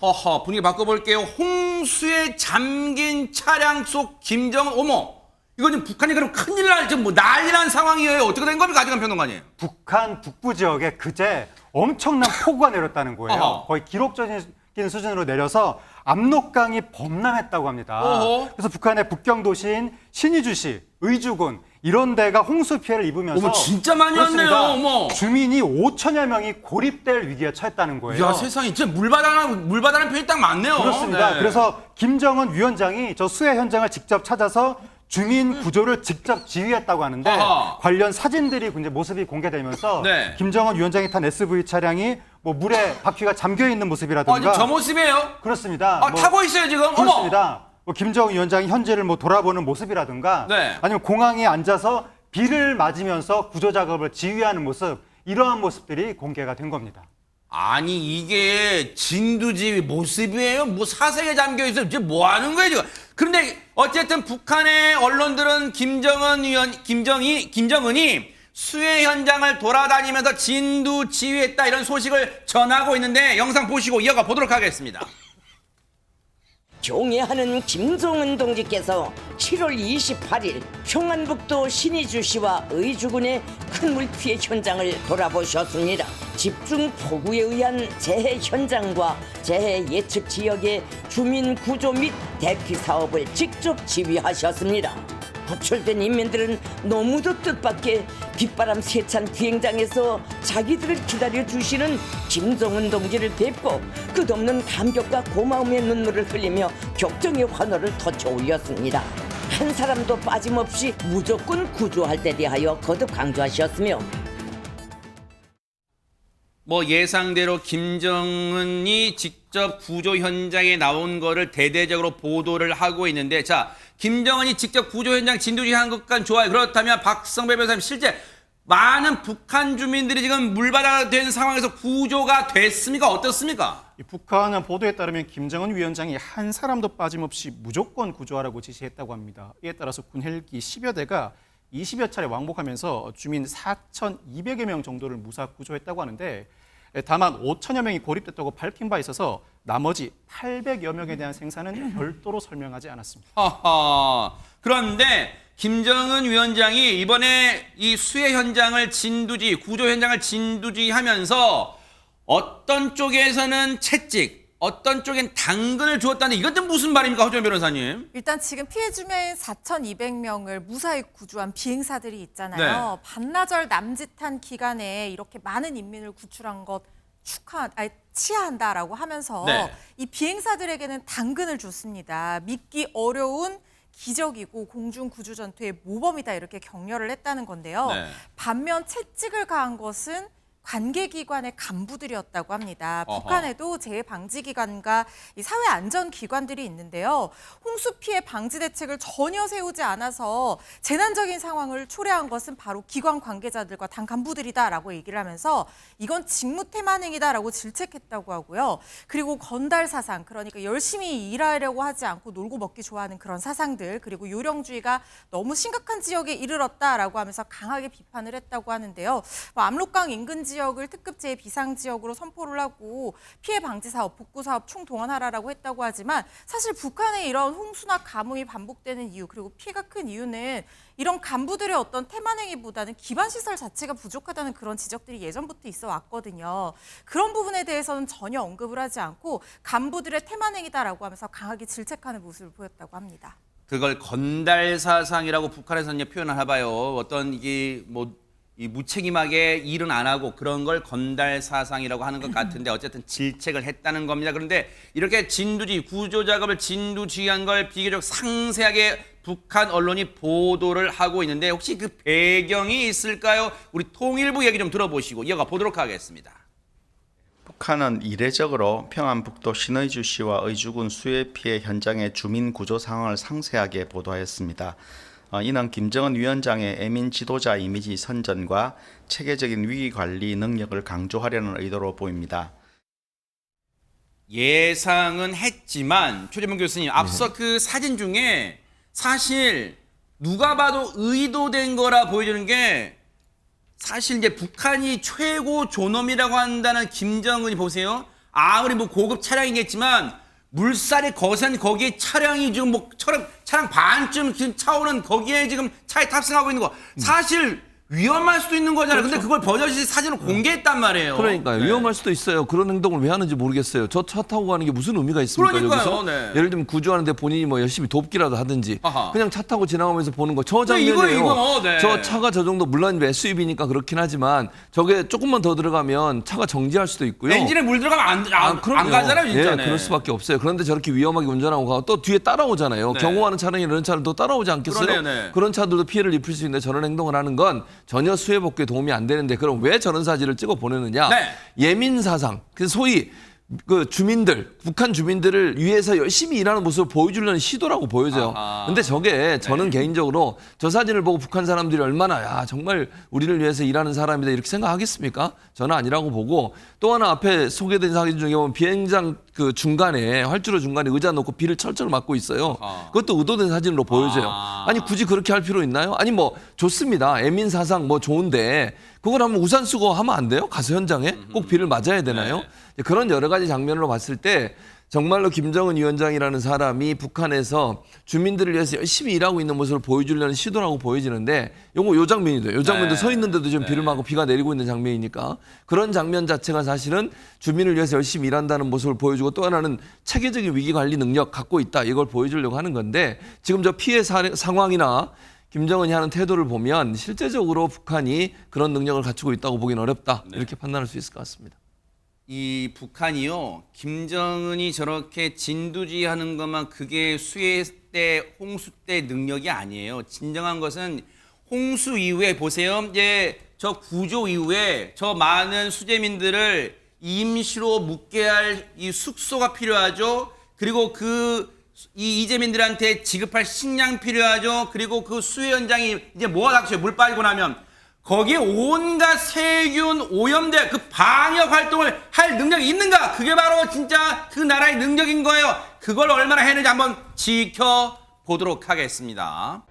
어허, 분위기 바꿔볼게요. 홍수에 잠긴 차량 속 김정은, 어머, 이거 지금 북한이 그럼 큰일 날, 지금 뭐 난리 난 상황이에요. 어떻게 된 겁니까, 아직은 평론가님? 북한 북부 지역에 그제 엄청난 폭우가 내렸다는 거예요. 어허. 거의 기록적인 수준으로 내려서 압록강이 범람했다고 합니다. 어허. 그래서 북한의 북경 도시인 신의주시, 의주군 이런 데가 홍수 피해를 입으면서 어머, 진짜 많이 그렇습니다. 왔네요. 어머. 주민이 5천여 명이 고립될 위기에 처했다는 거예요. 야, 세상에, 진짜 물바다는 편이 딱 많네요. 그렇습니다. 네. 그래서 김정은 위원장이 저 수해 현장을 직접 찾아서 주민 구조를 직접 지휘했다고 하는데 아하. 관련 사진들이 이제 모습이 공개되면서 네. 김정은 위원장이 탄 SUV 차량이 뭐 물에 바퀴가 잠겨 있는 모습이라든가 지금 저 모습이에요? 그렇습니다. 아, 타고 있어요, 지금? 어머. 그렇습니다. 뭐 김정은 위원장이 현재를 뭐 돌아보는 모습이라든가 네. 아니면 공항에 앉아서 비를 맞으면서 구조 작업을 지휘하는 모습 이러한 모습들이 공개가 된 겁니다. 아니, 이게 진두지휘 모습이에요? 뭐 사색에 잠겨있어요? 지금 뭐 하는 거예요, 지금? 그런데 어쨌든 북한의 언론들은 김정은이 수해 현장을 돌아다니면서 진두지휘했다 이런 소식을 전하고 있는데 영상 보시고 이어가 보도록 하겠습니다. 경애하는 김정은 동지께서 7월 28일 평안북도 신의주시와 의주군의 큰 물피해 현장을 돌아보셨습니다. 집중 폭우에 의한 재해 현장과 재해 예측 지역의 주민 구조 및 대피 사업을 직접 지휘하셨습니다. 호출된 인민들은 너무도 뜻밖의 빗바람 세찬 비행장에서 자기들을 기다려주시는 김정은 동지를 뵙고 끝없는 감격과 고마움의 눈물을 흘리며 격정의 환호를 터쳐 올렸습니다. 한 사람도 빠짐없이 무조건 구조할 데 대하여 거듭 강조하셨으며 뭐 예상대로 김정은이 직접 구조 현장에 나온 거를 대대적으로 보도를 하고 있는데, 자, 김정은이 직접 구조 현장 진두지휘한 것까지 좋아요. 그렇다면 박성배 변호사님, 실제 많은 북한 주민들이 지금 물바다가 된 상황에서 구조가 됐습니까? 어떻습니까? 이 북한은 보도에 따르면 김정은 위원장이 한 사람도 빠짐없이 무조건 구조하라고 지시했다고 합니다. 이에 따라서 군 헬기 10여 대가 20여 차례 왕복하면서 주민 4,200여 명 정도를 무사 구조했다고 하는데, 다만 5천여 명이 고립됐다고 밝힌 바 있어서 나머지 800여 명에 대한 생사는 별도로 설명하지 않았습니다. 하하. 그런데 김정은 위원장이 이번에 이 수해 현장을 구조 현장을 진두지휘하면서 어떤 쪽에서는 채찍, 어떤 쪽엔 당근을 주었다는데 이것도 무슨 말입니까, 허준 변호사님? 일단 지금 피해 주민 4,200명을 무사히 구조한 비행사들이 있잖아요. 네. 반나절 남짓한 기간에 이렇게 많은 인민을 구출한 것 치하한다라고 하면서 네. 이 비행사들에게는 당근을 줬습니다. 믿기 어려운 기적이고 공중 구조 전투의 모범이다 이렇게 격려를 했다는 건데요. 네. 반면 채찍을 가한 것은 관계기관의 간부들이었다고 합니다. 어허. 북한에도 재해방지기관과 이 사회안전기관들이 있는데요. 홍수 피해 방지 대책을 전혀 세우지 않아서 재난적인 상황을 초래한 것은 바로 기관 관계자들과 당 간부들이다라고 얘기를 하면서 이건 직무태만행이다라고 질책했다고 하고요. 그리고 건달 사상, 그러니까 열심히 일하려고 하지 않고 놀고 먹기 좋아하는 그런 사상들, 그리고 요령주의가 너무 심각한 지역에 이르렀다라고 하면서 강하게 비판을 했다고 하는데요. 뭐 압록강 인근 지역을 특급 재해 비상 지역으로 선포를 하고 피해 방지 사업, 복구 사업 총동원하라라고 했다고 하지만 사실 북한의 이런 홍수나 가뭄이 반복되는 이유, 그리고 피해가 큰 이유는 이런 간부들의 어떤 태만행위보다는 기반 시설 자체가 부족하다는 그런 지적들이 예전부터 있어 왔거든요. 그런 부분에 대해서는 전혀 언급을 하지 않고 간부들의 태만행위다라고 하면서 강하게 질책하는 모습을 보였다고 합니다. 그걸 건달 사상이라고 북한에서는 표현을 해봐요. 어떤 이게 이 무책임하게 일은 안 하고 그런 걸 건달 사상이라고 하는 것 같은데 어쨌든 질책을 했다는 겁니다. 그런데 이렇게 구조 작업을 진두지휘한 걸 비교적 상세하게 북한 언론이 보도를 하고 있는데 혹시 그 배경이 있을까요? 우리 통일부 얘기 좀 들어보시고 이어가 보도록 하겠습니다. 북한은 이례적으로 평안북도 신의주시와 의주군 수해 피해 현장의 주민 구조 상황을 상세하게 보도하였습니다. 이는 김정은 위원장의 애민 지도자 이미지 선전과 체계적인 위기관리 능력을 강조하려는 의도로 보입니다. 예상은 했지만 최재문 교수님 앞서 그 사진 중에 사실 누가 봐도 의도된 거라 보여주는 게 사실 이제 북한이 최고 존엄이라고 한다는 김정은이 보세요. 아무리 뭐 고급 차량이겠지만 물살이 거센 거기에 차량이 지금 뭐 차량 반쯤 지금 차오는 거기에 지금 차에 탑승하고 있는 거 사실 위험할 수도 있는 거잖아요. 근데 그걸 버젓이 사진을 공개했단 말이에요. 그러니까요. 네. 위험할 수도 있어요. 그런 행동을 왜 하는지 모르겠어요. 저 차 타고 가는 게 무슨 의미가 있습니까? 그러니까요. 여기서 네. 예를 들면 구조하는데 본인이 뭐 열심히 돕기라도 하든지 아하. 그냥 차 타고 지나가면서 보는 거. 저 네, 장면이에요. 이거, 네. 저 차가 저 정도 물론 SUV니까 그렇긴 하지만 저게 조금만 더 들어가면 차가 정지할 수도 있고요. 엔진에 물 들어가면 안 그럼요. 가잖아요, 진짜. 예, 그럴 수밖에 없어요. 그런데 저렇게 위험하게 운전하고 가고 또 뒤에 따라오잖아요. 네. 경호하는 차량이 이런 차를 또 따라오지 않겠어요? 그러네요, 네. 그런 차들도 피해를 입힐 수 있는데 저런 행동을 하는 건 전혀 수해 복구에 도움이 안 되는데 그럼 왜 저런 사진을 찍어 보내느냐? 네. 예민 사상. 그 소위 그 주민들, 북한 주민들을 위해서 열심히 일하는 모습을 보여주려는 시도라고 보여져요. 아하. 근데 저게 저는 개인적으로 저 사진을 보고 북한 사람들이 얼마나 야 정말 우리를 위해서 일하는 사람이다 이렇게 생각하겠습니까? 저는 아니라고 보고 또 하나 앞에 소개된 사진 중에 보면 비행장 그 중간에 활주로 중간에 의자 놓고 비를 철철 맞고 있어요. 그것도 의도된 사진으로 보여져요. 아니 굳이 그렇게 할 필요 있나요? 아니 뭐 좋습니다. 애민 사상 뭐 좋은데 그걸 한번 우산 쓰고 하면 안 돼요? 가서 현장에 꼭 비를 맞아야 되나요? 그런 여러 가지 장면으로 봤을 때 정말로 김정은 위원장이라는 사람이 북한에서 주민들을 위해서 열심히 일하고 있는 모습을 보여주려는 시도라고 보여지는데 요 장면이죠. 요 장면도 서 있는데도 지금 비를 맞고 비가 내리고 있는 장면이니까 그런 장면 자체가 사실은 주민을 위해서 열심히 일한다는 모습을 보여주고 또 하나는 체계적인 위기 관리 능력 갖고 있다. 이걸 보여주려고 하는 건데 지금 저 피해 상황이나 김정은이 하는 태도를 보면 실제적으로 북한이 그런 능력을 갖추고 있다고 보기는 어렵다. 이렇게 판단할 수 있을 것 같습니다. 이 북한이요, 김정은이 저렇게 진두지휘하는 것만 그게 수해 때, 홍수 때 능력이 아니에요. 진정한 것은 홍수 이후에 보세요. 이제 저 구조 이후에 저 많은 수재민들을 임시로 묵게 할 이 숙소가 필요하죠. 그리고 이 이재민들한테 지급할 식량 필요하죠. 그리고 그 수해 현장이 이제 뭐가 닥쳐요? 물 빠지고 나면. 거기에 온갖 세균, 오염돼 그 방역 활동을 할 능력이 있는가? 그게 바로 진짜 그 나라의 능력인 거예요. 그걸 얼마나 해내는지 한번 지켜보도록 하겠습니다.